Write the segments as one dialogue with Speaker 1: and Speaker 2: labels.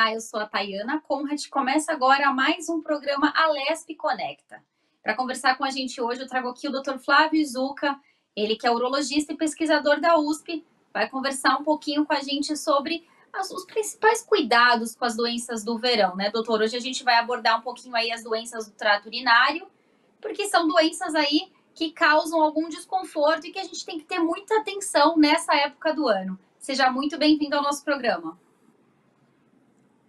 Speaker 1: Olá, eu sou a Tayana Conrad. Começa agora mais um programa Alesp Conecta. Para conversar com a gente hoje, eu trago aqui o Dr. Flávio Izuca, ele que é urologista e pesquisador da USP, vai conversar um pouquinho com a gente sobre os principais cuidados com as doenças do verão, né, doutor? Hoje a gente vai abordar um pouquinho aí as doenças do trato urinário, porque são doenças aí que causam algum desconforto e que a gente tem que ter muita atenção nessa época do ano. Seja muito bem-vindo ao nosso programa.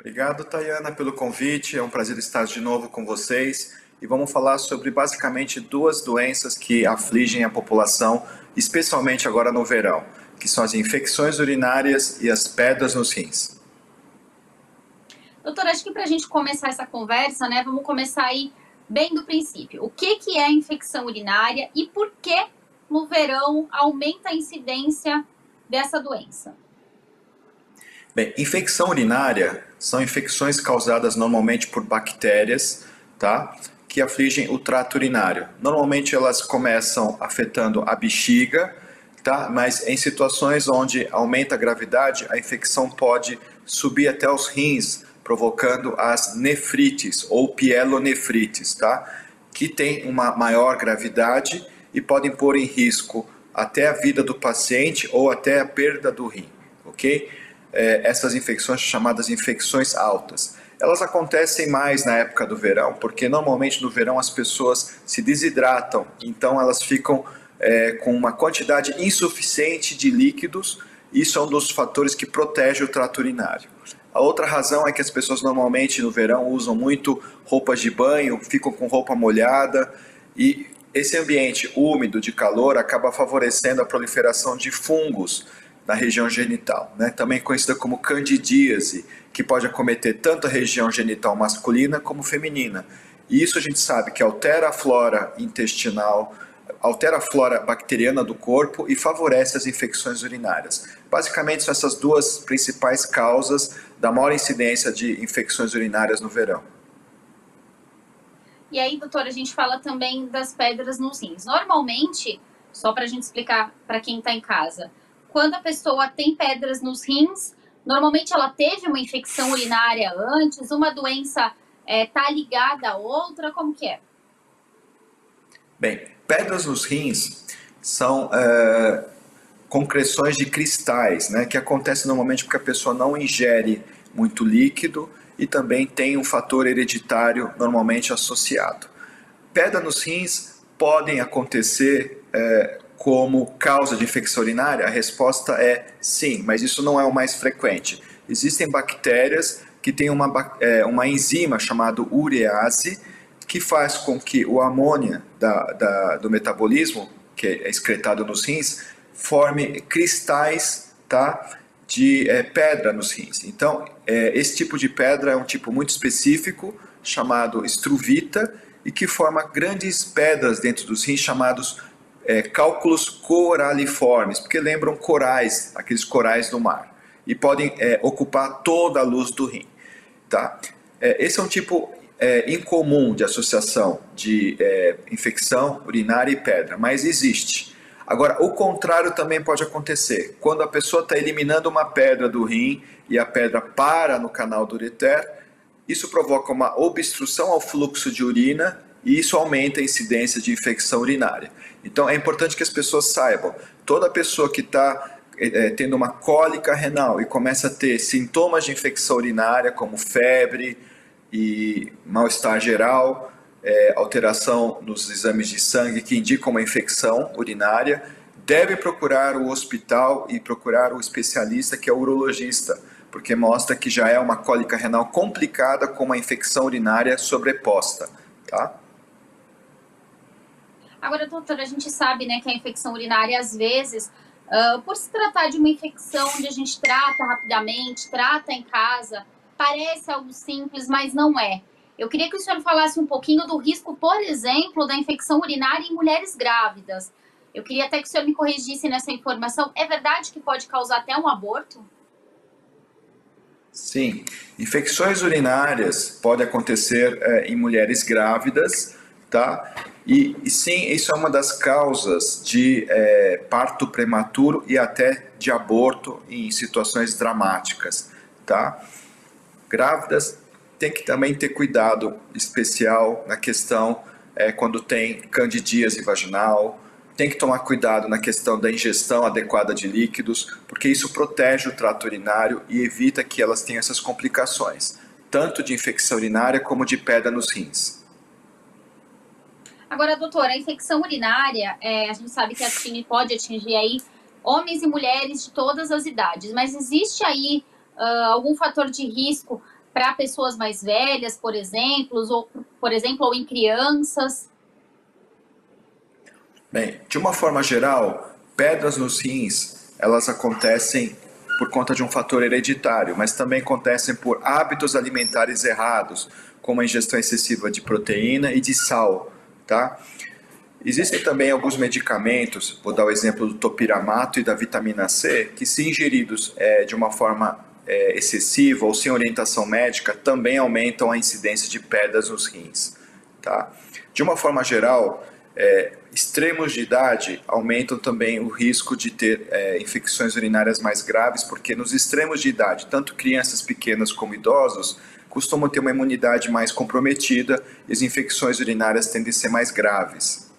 Speaker 2: Obrigado, Tayana, pelo convite. É um prazer estar de novo com vocês. E vamos falar sobre basicamente duas doenças que afligem a população, especialmente agora no verão, que são as infecções urinárias e as pedras nos rins.
Speaker 1: Doutor, acho que para a gente começar essa conversa, né, vamos começar aí bem do princípio. O que é a infecção urinária e por que no verão aumenta a incidência dessa doença?
Speaker 2: Bem, infecção urinária são infecções causadas normalmente por bactérias, tá? Que afligem o trato urinário. Normalmente elas começam afetando a bexiga, tá? Mas em situações onde aumenta a gravidade, a infecção pode subir até os rins, provocando as nefrites ou pielonefrites, tá? Que tem uma maior gravidade e podem pôr em risco até a vida do paciente ou até a perda do rim, ok? Essas infecções chamadas infecções altas. Elas acontecem mais na época do verão, porque normalmente no verão as pessoas se desidratam, então elas ficam com uma quantidade insuficiente de líquidos. Isso é um dos fatores que protege o trato urinário. A outra razão é que as pessoas normalmente no verão usam muito roupas de banho, ficam com roupa molhada e esse ambiente úmido de calor acaba favorecendo a proliferação de fungos na região genital, né? Também conhecida como candidíase, que pode acometer tanto a região genital masculina como feminina. E isso a gente sabe que altera a flora intestinal, altera a flora bacteriana do corpo e favorece as infecções urinárias. Basicamente são essas duas principais causas da maior incidência de infecções urinárias no verão.
Speaker 1: E aí, doutora, a gente fala também das pedras nos rins. Normalmente, só para a gente explicar para quem está em casa, quando a pessoa tem pedras nos rins, normalmente ela teve uma infecção urinária antes, uma doença está ligada a outra, como que é?
Speaker 2: Bem, pedras nos rins são concreções de cristais, né, que acontecem normalmente porque a pessoa não ingere muito líquido e também tem um fator hereditário normalmente associado. Pedra nos rins podem acontecer como causa de infecção urinária? A resposta é sim, mas isso não é o mais frequente. Existem bactérias que têm uma enzima chamada urease, que faz com que o amônia do metabolismo, que é excretado nos rins, forme cristais, tá, de pedra nos rins. Então, esse tipo de pedra é um tipo muito específico, chamado estruvita, e que forma grandes pedras dentro dos rins, chamados cálculos coraliformes, porque lembram corais, aqueles corais do mar, e podem ocupar toda a luz do rim. Tá? Esse é um tipo incomum de associação de infecção urinária e pedra, mas existe. Agora, o contrário também pode acontecer. Quando a pessoa está eliminando uma pedra do rim e a pedra para no canal do ureter, isso provoca uma obstrução ao fluxo de urina e isso aumenta a incidência de infecção urinária. Então é importante que as pessoas saibam, toda pessoa que está tendo uma cólica renal e começa a ter sintomas de infecção urinária, como febre e mal-estar geral, alteração nos exames de sangue que indicam uma infecção urinária, deve procurar o hospital e procurar o especialista, que é o urologista, porque mostra que já é uma cólica renal complicada com uma infecção urinária sobreposta, tá?
Speaker 1: Agora, doutora, a gente sabe, né, que a infecção urinária, às vezes, por se tratar de uma infecção onde a gente trata rapidamente, trata em casa, parece algo simples, mas não é. Eu queria que o senhor falasse um pouquinho do risco, por exemplo, da infecção urinária em mulheres grávidas. Eu queria até que o senhor me corrigisse nessa informação. É verdade que pode causar até um aborto?
Speaker 2: Sim, infecções urinárias podem acontecer em mulheres grávidas, tá? E sim, isso é uma das causas de parto prematuro e até de aborto em situações dramáticas, tá? Grávidas tem que também ter cuidado especial na questão quando tem candidíase vaginal, tem que tomar cuidado na questão da ingestão adequada de líquidos, porque isso protege o trato urinário e evita que elas tenham essas complicações, tanto de infecção urinária como de pedra nos rins.
Speaker 1: Agora, doutora, a infecção urinária, a gente sabe que pode atingir aí homens e mulheres de todas as idades, mas existe aí algum fator de risco para pessoas mais velhas, por exemplo, ou em crianças?
Speaker 2: Bem, de uma forma geral, pedras nos rins, elas acontecem por conta de um fator hereditário, mas também acontecem por hábitos alimentares errados, como a ingestão excessiva de proteína e de sal, tá? Existem também alguns medicamentos, vou dar o exemplo do topiramato e da vitamina C, que se ingeridos de uma forma excessiva ou sem orientação médica, também aumentam a incidência de pedras nos rins, tá? De uma forma geral, extremos de idade aumentam também o risco de ter infecções urinárias mais graves, porque nos extremos de idade, tanto crianças pequenas como idosos, costumam ter uma imunidade mais comprometida e as infecções urinárias tendem a ser mais graves.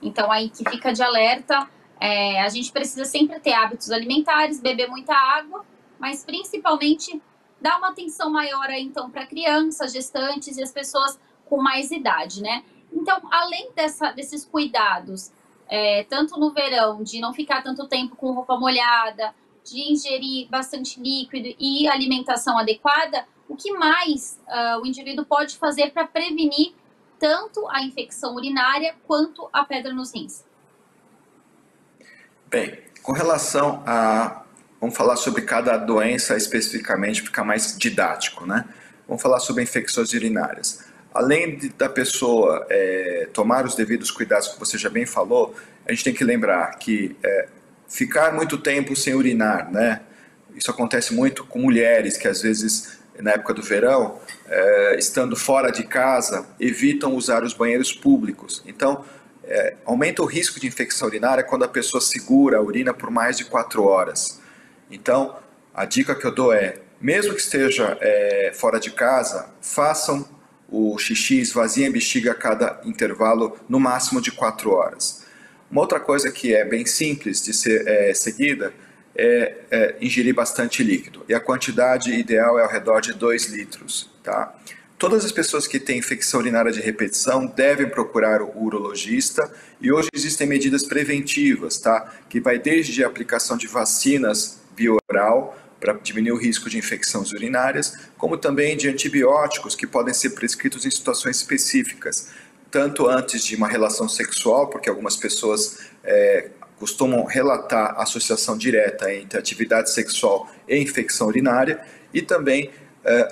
Speaker 1: Então, aí que fica de alerta, a gente precisa sempre ter hábitos alimentares, beber muita água, mas principalmente dar uma atenção maior aí, então, para crianças, gestantes e as pessoas com mais idade, né? Então, além desses cuidados, tanto no verão, de não ficar tanto tempo com roupa molhada, de ingerir bastante líquido e alimentação adequada, o que mais o indivíduo pode fazer para prevenir tanto a infecção urinária quanto a pedra nos rins?
Speaker 2: Bem, com relação a... Vamos falar sobre cada doença especificamente, ficar mais didático, né? Vamos falar sobre infecções urinárias. Além da pessoa tomar os devidos cuidados que você já bem falou, a gente tem que lembrar que ficar muito tempo sem urinar, né? Isso acontece muito com mulheres que às vezes, na época do verão, estando fora de casa, evitam usar os banheiros públicos. Então, aumenta o risco de infecção urinária quando a pessoa segura a urina por mais de 4 horas. Então, a dica que eu dou mesmo que esteja fora de casa, façam o xixi, esvaziem a bexiga a cada intervalo, no máximo de 4 horas. Uma outra coisa que é bem simples de ser seguida é ingerir bastante líquido. E a quantidade ideal é ao redor de 2 litros. Tá? Todas as pessoas que têm infecção urinária de repetição devem procurar o urologista. E hoje existem medidas preventivas, tá? Que vai desde a aplicação de vacinas via oral, para diminuir o risco de infecções urinárias, como também de antibióticos que podem ser prescritos em situações específicas, tanto antes de uma relação sexual, porque algumas pessoas costumam relatar associação direta entre atividade sexual e infecção urinária, e também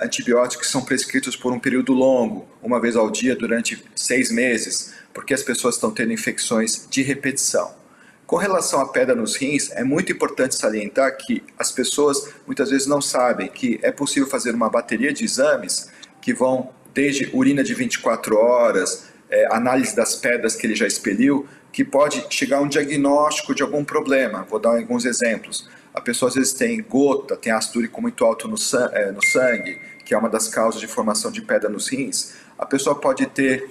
Speaker 2: antibióticos que são prescritos por um período longo, uma vez ao dia durante 6 meses, porque as pessoas estão tendo infecções de repetição. Com relação à pedra nos rins, é muito importante salientar que as pessoas muitas vezes não sabem que é possível fazer uma bateria de exames que vão desde urina de 24 horas, análise das pedras que ele já expeliu, que pode chegar a um diagnóstico de algum problema. Vou dar alguns exemplos. A pessoa às vezes tem gota, tem ácido úrico muito alto no sangue, que é uma das causas de formação de pedra nos rins. A pessoa pode ter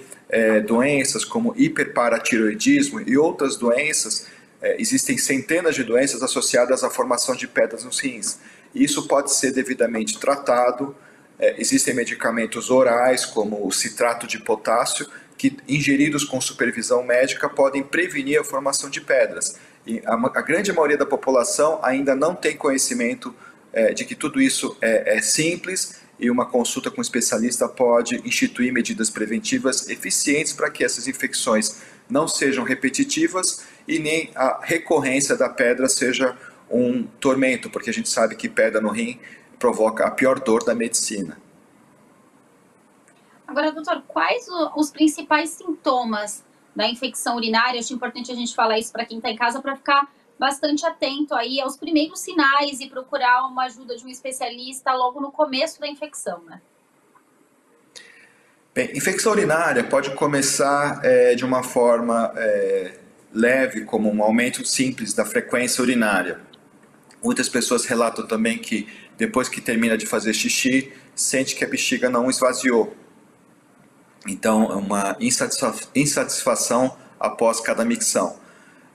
Speaker 2: doenças como hiperparatiroidismo e outras doenças. Existem centenas de doenças associadas à formação de pedras nos rins. E isso pode ser devidamente tratado. Existem medicamentos orais, como o citrato de potássio, que ingeridos com supervisão médica podem prevenir a formação de pedras. E a grande maioria da população ainda não tem conhecimento de que tudo isso é simples, e uma consulta com um especialista pode instituir medidas preventivas eficientes para que essas infecções não sejam repetitivas e nem a recorrência da pedra seja um tormento, porque a gente sabe que pedra no rim provoca a pior dor da medicina.
Speaker 1: Agora, doutor, quais os principais sintomas da infecção urinária? Acho importante a gente falar isso para quem está em casa, para ficar bastante atento aí aos primeiros sinais e procurar uma ajuda de um especialista logo no começo da infecção, né?
Speaker 2: Bem, infecção urinária pode começar de uma forma leve, como um aumento simples da frequência urinária. Muitas pessoas relatam também que depois que termina de fazer xixi, sente que a bexiga não esvaziou. Então, é uma insatisfação após cada micção.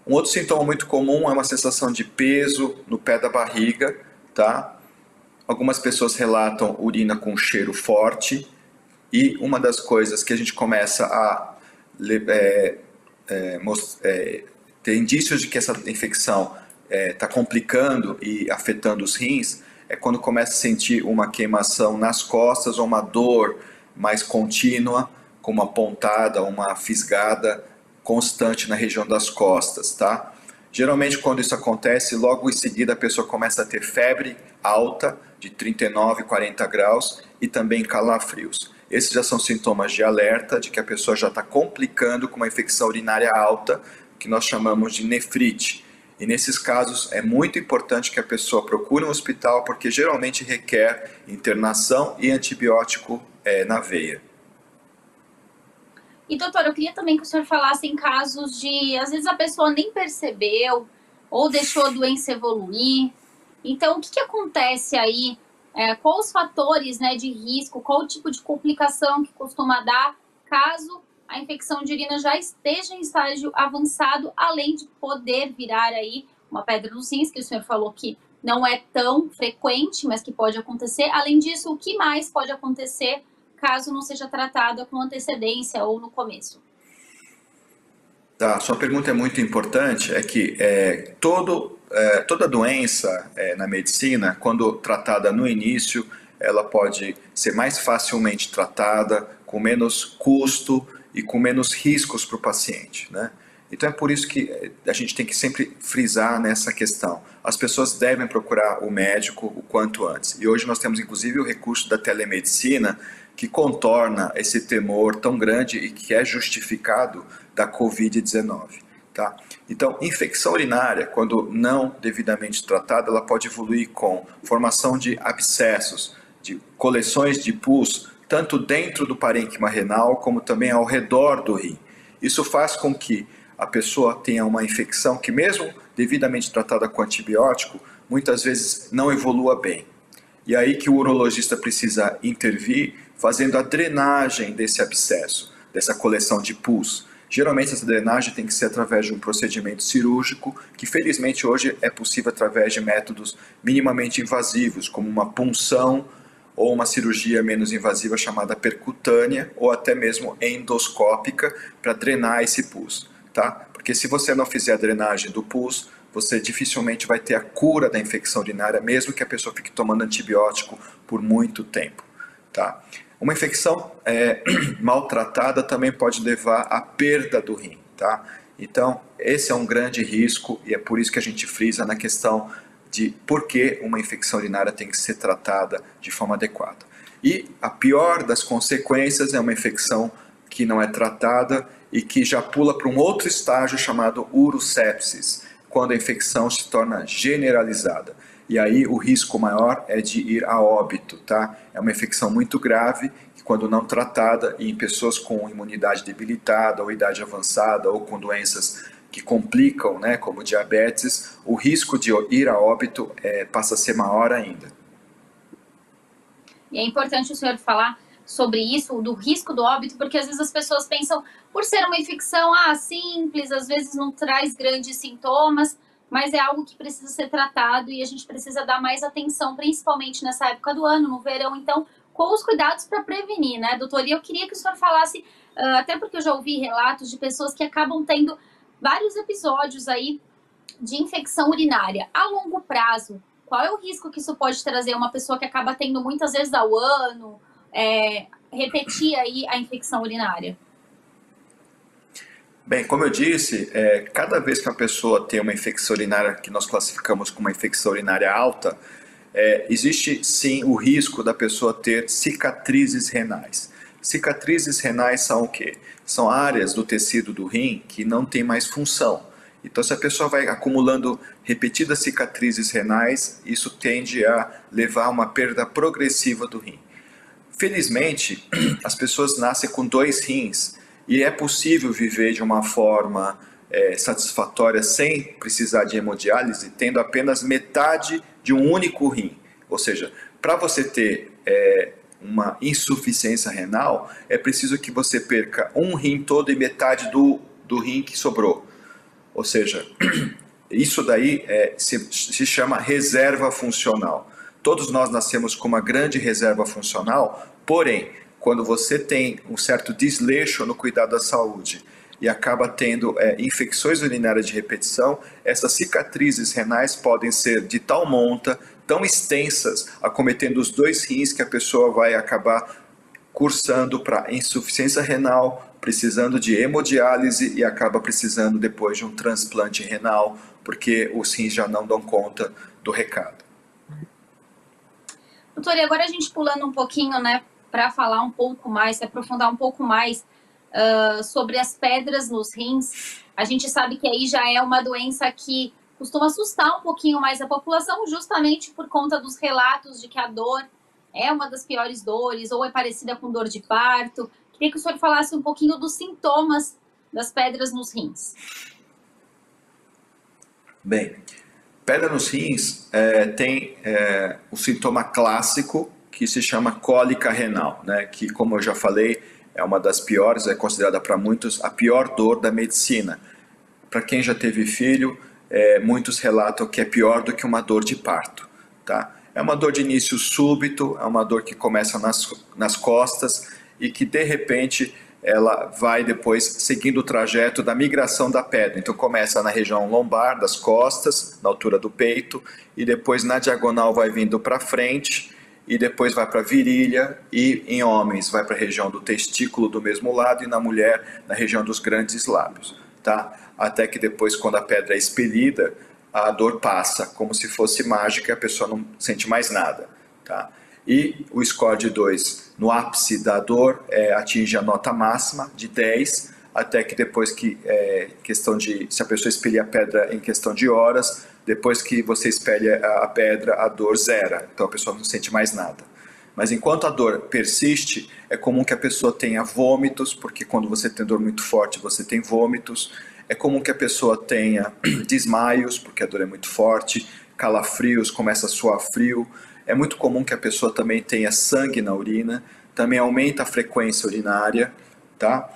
Speaker 2: Um outro sintoma muito comum é uma sensação de peso no pé da barriga, tá? Algumas pessoas relatam urina com cheiro forte, e uma das coisas que a gente começa a ter indícios de que essa infecção está complicando e afetando os rins é quando começa a sentir uma queimação nas costas ou uma dor mais contínua, com uma pontada, uma fisgada constante na região das costas, tá? Geralmente quando isso acontece, logo em seguida a pessoa começa a ter febre alta, de 39, 40 graus, e também calafrios. Esses já são sintomas de alerta de que a pessoa já está complicando com uma infecção urinária alta, que nós chamamos de nefrite. E nesses casos é muito importante que a pessoa procure um hospital, porque geralmente requer internação e antibiótico na veia.
Speaker 1: E, doutor, eu queria também que o senhor falasse em casos de, às vezes a pessoa nem percebeu ou deixou a doença evoluir. Então, o que acontece aí? Quais os fatores, né, de risco? Qual o tipo de complicação que costuma dar caso a infecção de urina já esteja em estágio avançado, além de poder virar aí uma pedra nos rins, que o senhor falou que não é tão frequente, mas que pode acontecer. Além disso, o que mais pode acontecer caso não seja tratada com antecedência ou no começo?
Speaker 2: Tá, sua pergunta é muito importante, é que toda doença na medicina, quando tratada no início, ela pode ser mais facilmente tratada, com menos custo e com menos riscos para o paciente, né? Então é por isso que a gente tem que sempre frisar nessa questão. As pessoas devem procurar o médico o quanto antes. E hoje nós temos inclusive o recurso da telemedicina, que contorna esse temor tão grande e que é justificado da Covid-19. Tá? Então, infecção urinária, quando não devidamente tratada, ela pode evoluir com formação de abscessos, de coleções de pus, tanto dentro do parênquima renal, como também ao redor do rim. Isso faz com que a pessoa tenha uma infecção que, mesmo devidamente tratada com antibiótico, muitas vezes não evolua bem. E aí que o urologista precisa intervir, fazendo a drenagem desse abscesso, dessa coleção de pus. Geralmente essa drenagem tem que ser através de um procedimento cirúrgico, que felizmente hoje é possível através de métodos minimamente invasivos, como uma punção ou uma cirurgia menos invasiva chamada percutânea, ou até mesmo endoscópica, para drenar esse pus. Tá? Porque se você não fizer a drenagem do pus, você dificilmente vai ter a cura da infecção urinária, mesmo que a pessoa fique tomando antibiótico por muito tempo. Tá? Uma infecção maltratada também pode levar à perda do rim. Tá? Então, esse é um grande risco e é por isso que a gente frisa na questão de por que uma infecção urinária tem que ser tratada de forma adequada. E a pior das consequências é uma infecção que não é tratada e que já pula para um outro estágio chamado urosepsis, quando a infecção se torna generalizada. E aí o risco maior é de ir a óbito, tá? É uma infecção muito grave, que quando não tratada e em pessoas com imunidade debilitada ou idade avançada ou com doenças que complicam, né, como diabetes, o risco de ir a óbito passa a ser maior ainda.
Speaker 1: E é importante o senhor falar sobre isso, do risco do óbito, porque às vezes as pessoas pensam, por ser uma infecção simples, às vezes não traz grandes sintomas, mas é algo que precisa ser tratado e a gente precisa dar mais atenção, principalmente nessa época do ano, no verão. Então, com os cuidados para prevenir, né, doutor? E eu queria que o senhor falasse, até porque eu já ouvi relatos de pessoas que acabam tendo vários episódios aí de infecção urinária a longo prazo. Qual é o risco que isso pode trazer a uma pessoa que acaba tendo muitas vezes ao ano, repetir aí a infecção urinária?
Speaker 2: Bem, como eu disse, cada vez que a pessoa tem uma infecção urinária que nós classificamos como uma infecção urinária alta, existe sim o risco da pessoa ter cicatrizes renais. Cicatrizes renais são o quê? São áreas do tecido do rim que não tem mais função. Então, se a pessoa vai acumulando repetidas cicatrizes renais, isso tende a levar a uma perda progressiva do rim. Felizmente, as pessoas nascem com 2 rins e é possível viver de uma forma satisfatória sem precisar de hemodiálise, tendo apenas metade de um único rim. Ou seja, para você ter uma insuficiência renal, é preciso que você perca um rim todo e metade do rim que sobrou. Ou seja, isso daí se chama reserva funcional. Todos nós nascemos com uma grande reserva funcional, porém, quando você tem um certo desleixo no cuidado da saúde e acaba tendo infecções urinárias de repetição, essas cicatrizes renais podem ser de tal monta, tão extensas, acometendo os dois rins, que a pessoa vai acabar cursando para insuficiência renal, precisando de hemodiálise e acaba precisando depois de um transplante renal, porque os rins já não dão conta do recado.
Speaker 1: Doutor, e agora a gente pulando um pouquinho, né, para falar um pouco mais, se aprofundar um pouco mais sobre as pedras nos rins. A gente sabe que aí já é uma doença que costuma assustar um pouquinho mais a população, justamente por conta dos relatos de que a dor é uma das piores dores, ou é parecida com dor de parto. Queria que o senhor falasse um pouquinho dos sintomas das pedras nos rins.
Speaker 2: Bem, pedra nos rins tem o sintoma clássico que se chama cólica renal, né? Que, como eu já falei, é uma das piores, é considerada para muitos a pior dor da medicina. Para quem já teve filho, muitos relatam que é pior do que uma dor de parto, tá? É uma dor de início súbito, é uma dor que começa nas costas e que de repente ela vai depois seguindo o trajeto da migração da pedra. Então começa na região lombar, das costas, na altura do peito, e depois na diagonal vai vindo para frente, e depois vai para a virilha, e em homens vai para a região do testículo do mesmo lado, e na mulher na região dos grandes lábios, tá? Até que depois, quando a pedra é expelida, a dor passa, como se fosse mágica, e a pessoa não sente mais nada, tá? E o score de 2 no ápice da dor atinge a nota máxima de 10, até que depois questão de, se a pessoa expelir a pedra em questão de horas, depois que você expele a pedra, a dor zera, então a pessoa não sente mais nada. Mas enquanto a dor persiste, é comum que a pessoa tenha vômitos, porque quando você tem dor muito forte, você tem vômitos. É comum que a pessoa tenha desmaios, porque a dor é muito forte, calafrios, começa a suar frio. É muito comum que a pessoa também tenha sangue na urina, também aumenta a frequência urinária, tá?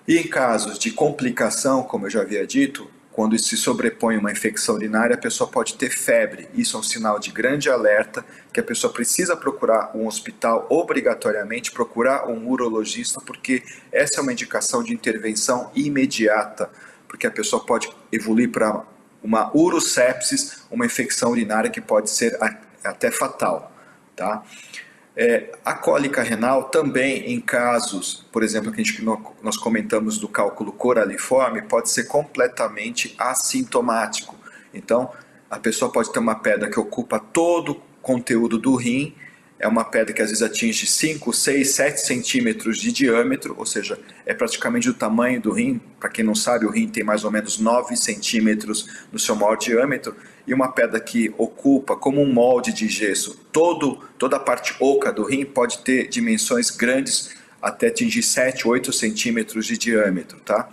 Speaker 2: E em casos de complicação, como eu já havia dito, quando se sobrepõe uma infecção urinária, a pessoa pode ter febre. Isso é um sinal de grande alerta, que a pessoa precisa procurar um hospital, obrigatoriamente procurar um urologista, porque essa é uma indicação de intervenção imediata, porque a pessoa pode evoluir para uma urosepsis, uma infecção urinária que pode ser até fatal, tá? A cólica renal também, em casos, por exemplo, que nós comentamos do cálculo coraliforme, pode ser completamente assintomático. Então, a pessoa pode ter uma pedra que ocupa todo o conteúdo do rim, é uma pedra que às vezes atinge 5, 6, 7 centímetros de diâmetro, ou seja, é praticamente o tamanho do rim. Para quem não sabe, o rim tem mais ou menos 9 centímetros no seu maior diâmetro, e uma pedra que ocupa como um molde de gesso toda a parte oca do rim pode ter dimensões grandes, até atingir 7, 8 centímetros de diâmetro, tá?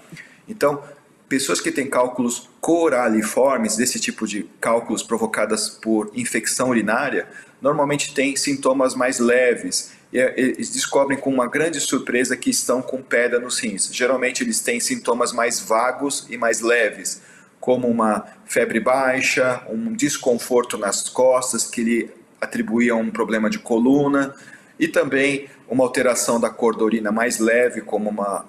Speaker 2: Então, pessoas que têm cálculos coraliformes, desse tipo de cálculos provocadas por infecção urinária, normalmente têm sintomas mais leves. E eles descobrem com uma grande surpresa que estão com pedra nos rins. Geralmente eles têm sintomas mais vagos e mais leves, como uma febre baixa, um desconforto nas costas, que ele atribuía a um problema de coluna, e também uma alteração da cor da urina mais leve, como uma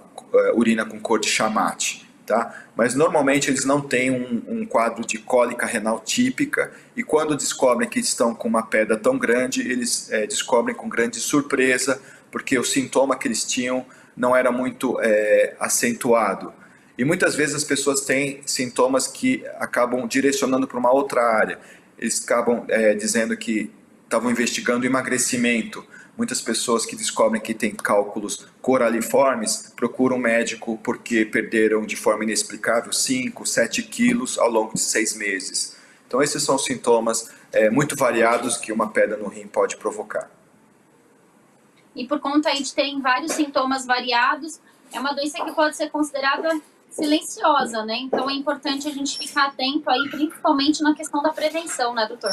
Speaker 2: urina com cor de chamate, tá? Mas normalmente eles não têm um quadro de cólica renal típica, e quando descobrem que estão com uma pedra tão grande, eles descobrem com grande surpresa, porque o sintoma que eles tinham não era muito acentuado. E muitas vezes as pessoas têm sintomas que acabam direcionando para uma outra área. Eles acabam dizendo que estavam investigando emagrecimento. Muitas pessoas que descobrem que têm cálculos coraliformes procuram um médico porque perderam de forma inexplicável 5, 7 quilos ao longo de 6 meses. Então esses são sintomas muito variados que uma pedra no rim pode provocar.
Speaker 1: E por conta aí de terem vários sintomas variados, é uma doença que pode ser considerada silenciosa, né? Então é importante a gente ficar atento aí, principalmente na questão da prevenção, né, doutor?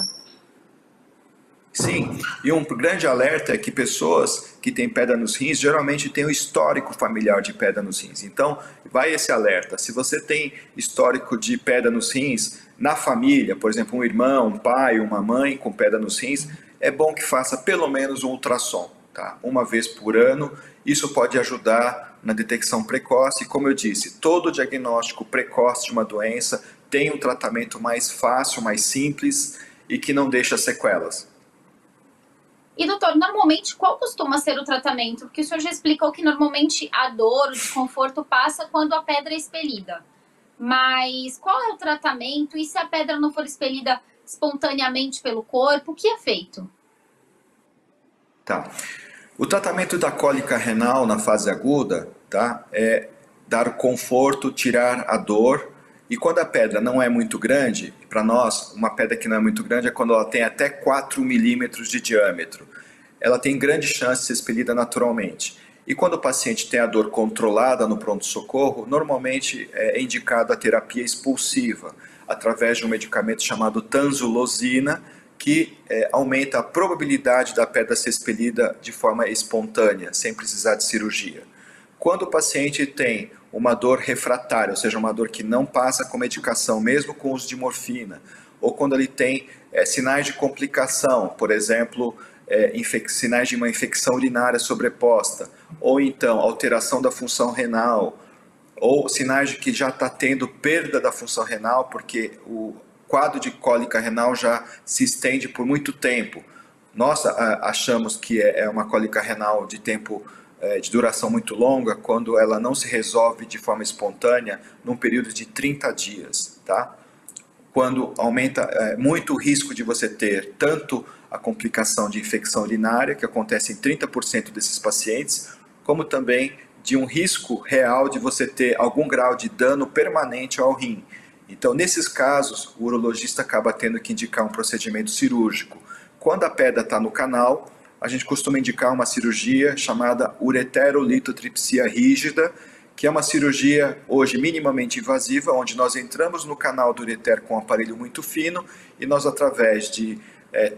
Speaker 2: Sim, e um grande alerta é que pessoas que têm pedra nos rins geralmente têm um histórico familiar de pedra nos rins. Então, vai esse alerta. Se você tem histórico de pedra nos rins na família, por exemplo, um irmão, um pai, uma mãe com pedra nos rins, é bom que faça pelo menos um ultrassom, tá? Uma vez por ano. Isso pode ajudar na detecção precoce. E como eu disse, todo diagnóstico precoce de uma doença tem um tratamento mais fácil, mais simples e que não deixa sequelas.
Speaker 1: E, doutor, normalmente qual costuma ser o tratamento? Porque o senhor já explicou que normalmente a dor, o desconforto passa quando a pedra é expelida. Mas qual é o tratamento? E se a pedra não for expelida espontaneamente pelo corpo, o que é feito?
Speaker 2: Tá. O tratamento da cólica renal na fase aguda, tá, é dar conforto, tirar a dor. E quando a pedra não é muito grande, para nós, uma pedra que não é muito grande é quando ela tem até 4 milímetros de diâmetro. Ela tem grande chance de ser expelida naturalmente. E quando o paciente tem a dor controlada no pronto-socorro, normalmente é indicada a terapia expulsiva, através de um medicamento chamado tanzulosina, que aumenta a probabilidade da pedra ser expelida de forma espontânea, sem precisar de cirurgia. Quando o paciente tem uma dor refratária, ou seja, uma dor que não passa com medicação, mesmo com uso de morfina, ou quando ele tem sinais de complicação, por exemplo, sinais de uma infecção urinária sobreposta, ou então alteração da função renal, ou sinais de que já está tendo perda da função renal, porque o quadro de cólica renal já se estende por muito tempo. Nós achamos que é uma cólica renal de tempo de duração muito longa, quando ela não se resolve de forma espontânea num período de 30 dias, tá? Quando aumenta muito o risco de você ter tanto a complicação de infecção urinária, que acontece em 30% desses pacientes, como também de um risco real de você ter algum grau de dano permanente ao rim. Então, nesses casos, o urologista acaba tendo que indicar um procedimento cirúrgico. Quando a pedra está no canal, a gente costuma indicar uma cirurgia chamada ureterolitotripsia rígida, que é uma cirurgia hoje minimamente invasiva, onde nós entramos no canal do ureter com um aparelho muito fino e nós, através de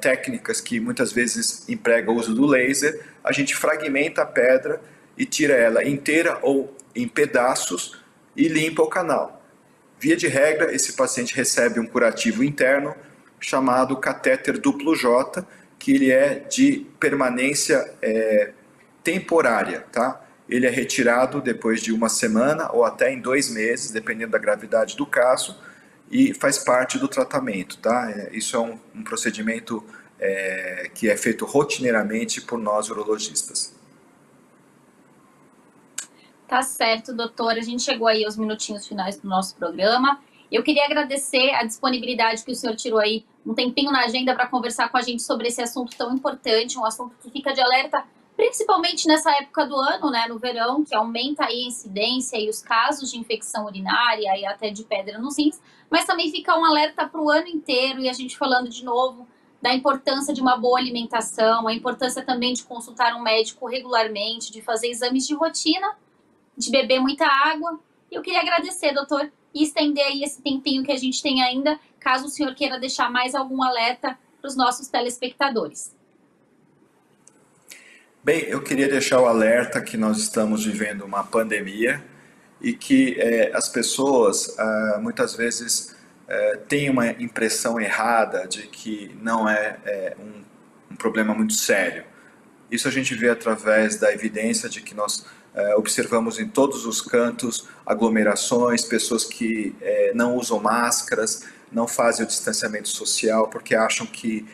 Speaker 2: técnicas que muitas vezes empregam o uso do laser, a gente fragmenta a pedra e tira ela inteira ou em pedaços e limpa o canal. Via de regra, esse paciente recebe um curativo interno chamado catéter duplo J, que ele é de permanência temporária, tá? Ele é retirado depois de uma semana ou até em 2 meses, dependendo da gravidade do caso, e faz parte do tratamento, tá? Isso é um procedimento que é feito rotineiramente por nós urologistas.
Speaker 1: Tá certo, doutor. A gente chegou aí aos minutinhos finais do nosso programa. Eu queria agradecer a disponibilidade que o senhor tirou aí um tempinho na agenda para conversar com a gente sobre esse assunto tão importante, um assunto que fica de alerta, principalmente nessa época do ano, né, no verão, que aumenta aí a incidência e os casos de infecção urinária e até de pedra nos rins, mas também fica um alerta para o ano inteiro, e a gente falando de novo da importância de uma boa alimentação, a importância também de consultar um médico regularmente, de fazer exames de rotina, de beber muita água. E eu queria agradecer, doutor, e estender aí esse tempinho que a gente tem ainda, caso o senhor queira deixar mais algum alerta para os nossos telespectadores.
Speaker 2: Bem, eu queria deixar o alerta que nós estamos vivendo uma pandemia e que as pessoas muitas vezes têm uma impressão errada de que não é um problema muito sério. Isso a gente vê através da evidência de que nós observamos em todos os cantos aglomerações, pessoas que não usam máscaras, não fazem o distanciamento social porque acham que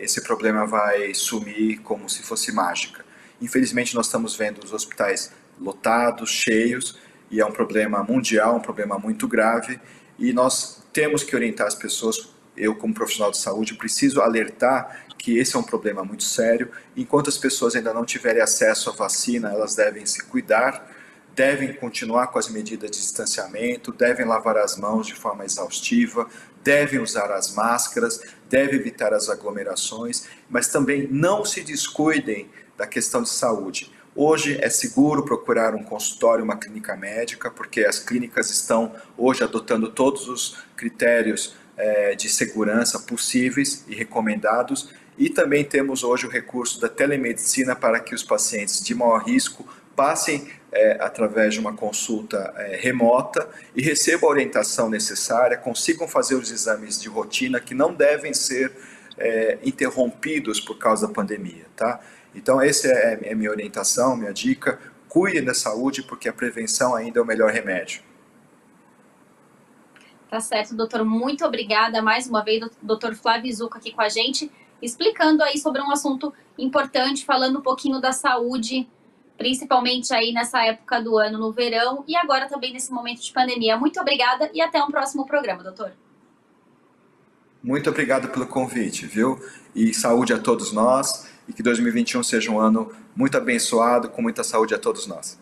Speaker 2: esse problema vai sumir como se fosse mágica. Infelizmente, nós estamos vendo os hospitais lotados, cheios, e é um problema mundial, um problema muito grave, e nós temos que orientar as pessoas. Eu, como profissional de saúde, preciso alertar que esse é um problema muito sério. Enquanto as pessoas ainda não tiverem acesso à vacina, elas devem se cuidar, devem continuar com as medidas de distanciamento, devem lavar as mãos de forma exaustiva, devem usar as máscaras, devem evitar as aglomerações, mas também não se descuidem da questão de saúde. Hoje é seguro procurar um consultório, uma clínica médica, porque as clínicas estão hoje adotando todos os critérios de segurança possíveis e recomendados, E também temos hoje o recurso da telemedicina para que os pacientes de maior risco passem através de uma consulta remota e recebam a orientação necessária, consigam fazer os exames de rotina que não devem ser interrompidos por causa da pandemia, tá? Então essa é a minha orientação, minha dica. Cuide da saúde, porque a prevenção ainda é o melhor remédio.
Speaker 1: Tá certo, doutor. Muito obrigada mais uma vez, doutor Flávio Izuca aqui com a gente, explicando aí sobre um assunto importante, falando um pouquinho da saúde, principalmente aí nessa época do ano, no verão, e agora também nesse momento de pandemia. Muito obrigada e até um próximo programa, doutor.
Speaker 2: Muito obrigado pelo convite, viu? E saúde a todos nós, e que 2021 seja um ano muito abençoado, com muita saúde a todos nós.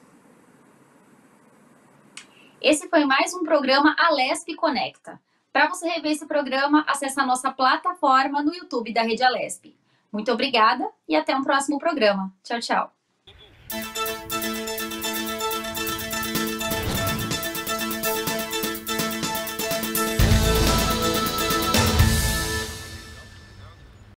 Speaker 1: Esse foi mais um programa Alesp Conecta. Para você rever esse programa, acesse a nossa plataforma no YouTube da Rede Alesp. Muito obrigada e até um próximo programa. Tchau, tchau.